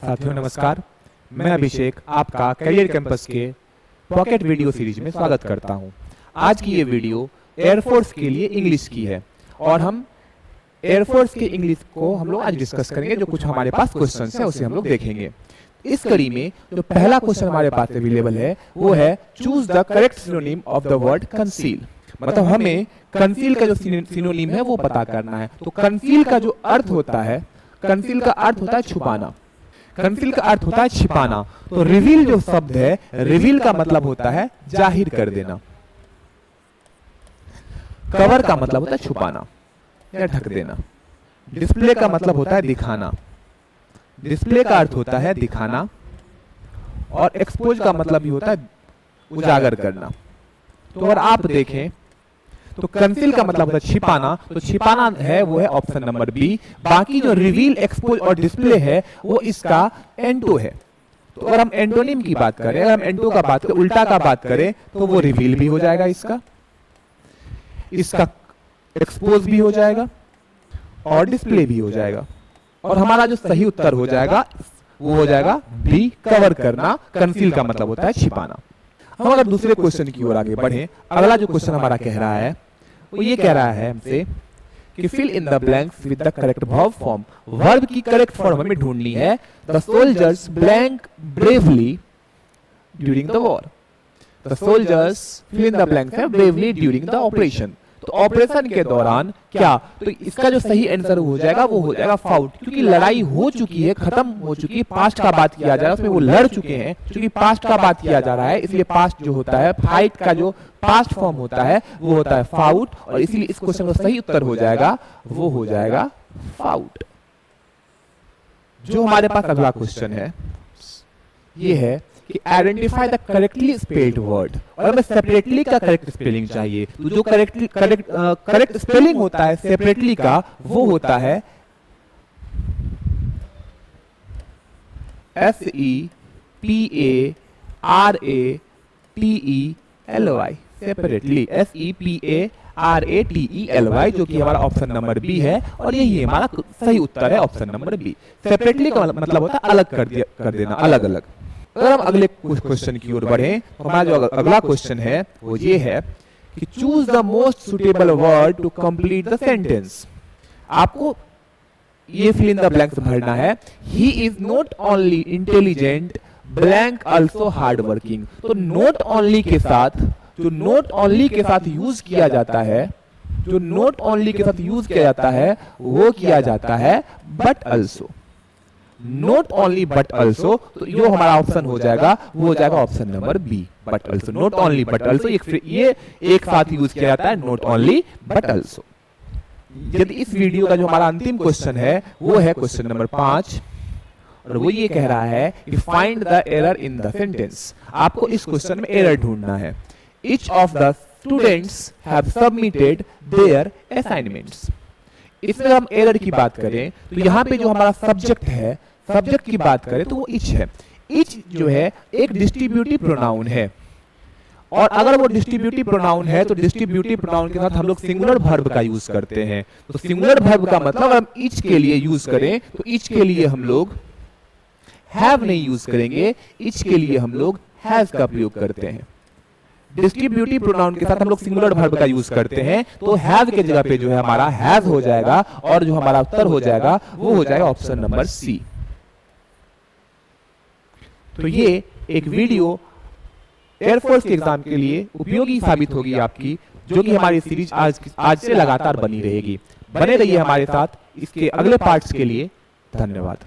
साथियों नमस्कार, मैं अभिषेक आपका करियर कैंपस के पॉकेट वीडियो सीरीज में स्वागत करता हूं। आज की ये वीडियो एयरफोर्स के लिए इंग्लिश की है और हम एयरफोर्स के इंग्लिश को हम लोग आज डिस्कस करेंगे। जो कुछ हमारे पास क्वेश्चंस है उसे हम लोग देखेंगे। इस कड़ी में जो पहला क्वेश्चन हमारे पास अवेलेबल है वो है choose the correct synonym of the word conceal. मतलब हमें कंसील का जो सिनोनिम है वो पता करना है। तो कंसील का जो अर्थ होता है, कंसील का अर्थ होता है छुपाना, कंसील का अर्थ होता है छिपाना। तो रिवील जो शब्द है, रिवील का मतलब होता है जाहिर कर देना। कवर का मतलब होता है छुपाना या ढक देना। डिस्प्ले का मतलब होता है दिखाना, डिस्प्ले का अर्थ होता है दिखाना। और एक्सपोज का मतलब भी होता है उजागर करना। तो अगर आप देखें तो कंसील का मतलब होता है छिपाना, तो छिपाना है वो है ऑप्शन नंबर बी। बाकी जो रिवील, एक्सपोज और डिस्प्ले है वो इसका एंटो है। तो अगर हम एंटोनिम की बात करें, अगर हम एंटो का बात करें, उल्टा का बात करें, तो वो रिवील भी हो जाएगा, इसका एक्सपोज भी हो जाएगा और डिस्प्ले भी हो जाएगा। और हमारा जो सही उत्तर हो जाएगा वो हो जाएगा बी, कवर करना। कंसील का मतलब होता है छिपाना। हम अगर दूसरे क्वेश्चन की ओर आगे बढ़े, अगला जो क्वेश्चन हमारा कह रहा है वो ये कह रहा है हमसे कि fill in the blanks with the correct verb form. Verb की करेक्ट फॉर्म हमें ढूंढनी है। The soldiers blank bravely during the war. The soldiers fill in the blanks है ब्रेवली ड्यूरिंग द ऑपरेशन। तो ऑपरेशन के दौरान क्या, तो इसका जो सही आंसर हो जाएगा वो हो जाएगा फाउट। क्योंकि लड़ाई हो चुकी है, खत्म हो चुकी है, पास्ट का बात किया जा रहा है, उसमें वो लड़ चुके हैं। क्योंकि पास्ट का बात किया जा रहा है इसलिए पास्ट जो होता है, फाइट का जो पास्ट फॉर्म होता है वो होता है फाउट। और इसीलिए इस क्वेश्चन का सही उत्तर हो जाएगा वो हो जाएगा फाउट। जो हमारे पास अगला क्वेश्चन है ये है कि identify the correctly spelled word. और हमें सेपरेटली का करेक्ट स्पेलिंग चाहिए। तो जो करेक्ट स्पेलिंग होता है सेपरेटली का वो होता है SEPARATELY, सेपरेटली, SEPARATELY, जो कि हमारा ऑप्शन नंबर बी है। और यही हमारा सही उत्तर है, ऑप्शन नंबर बी। सेपरेटली का मतलब होता है अलग कर देना, अलग अलग। अगर हम अगले क्वेश्चन की ओर बढ़े तो हमारा जो अगला क्वेश्चन है वो ये है कि choose the most suitable word to complete the sentence. आपको ये फिल इन द ब्लैंक्स भरना है। He is not only intelligent blank also hard working. तो नॉट ओनली के साथ, जो नॉट ओनली के साथ यूज किया जाता है, जो नॉट ओनली के साथ यूज किया जाता है वो किया जाता है but also. Not only but also, तो जो हमारा ऑप्शन हो जाएगा वो हो जाएगा option number B, but also. Not only but also ये एक साथ यूज किया जाता है, नॉट ओनली बट आल्सो। यदि इस वीडियो का जो हमारा अंतिम क्वेश्चन है वो है क्वेश्चन नंबर 5 और वो ये कह रहा है कि find the error in the sentence. आपको इस क्वेश्चन में एरर ढूंढना है। Each of the students have submitted there assignments. इसमें हम एरर की बात करें तो यहाँ पे जो हमारा सब्जेक्ट है, सब्जेक्ट की बात करें तो वो इच है। इच जो है एक डिस्ट्रीब्यूटिव प्रोनाउन है। और अगर वो डिस्ट्रीब्यूटिव प्रोनाउन है तो डिस्ट्रीब्यूटिव प्रोनाउन के साथ हम लोग सिंगुलर वर्ब का यूज करते हैं। तो सिंगुलर वर्ब का मतलब हम इच के लिए यूज करें तो इच के लिए हम लोग हैव नहीं यूज करेंगे, इच के लिए हम लोग हैज का प्रयोग करते हैं। डिस्ट्रीब्यूटिव प्रोनाउन के साथ हम लोग सिंगुलर वर्ब का यूज करते हैं तो हैव के जगह पे जो है हमारा हैज हो जाएगा। और जो हमारा उत्तर हो जाएगा वो हो जाएगा ऑप्शन नंबर सी। तो ये एक वीडियो एयरफोर्स के एग्जाम के लिए उपयोगी साबित होगी आपकी, जो कि हमारी सीरीज आज से लगातार बनी रहेगी। बने रहिए हमारे साथ इसके अगले पार्ट्स के लिए। धन्यवाद।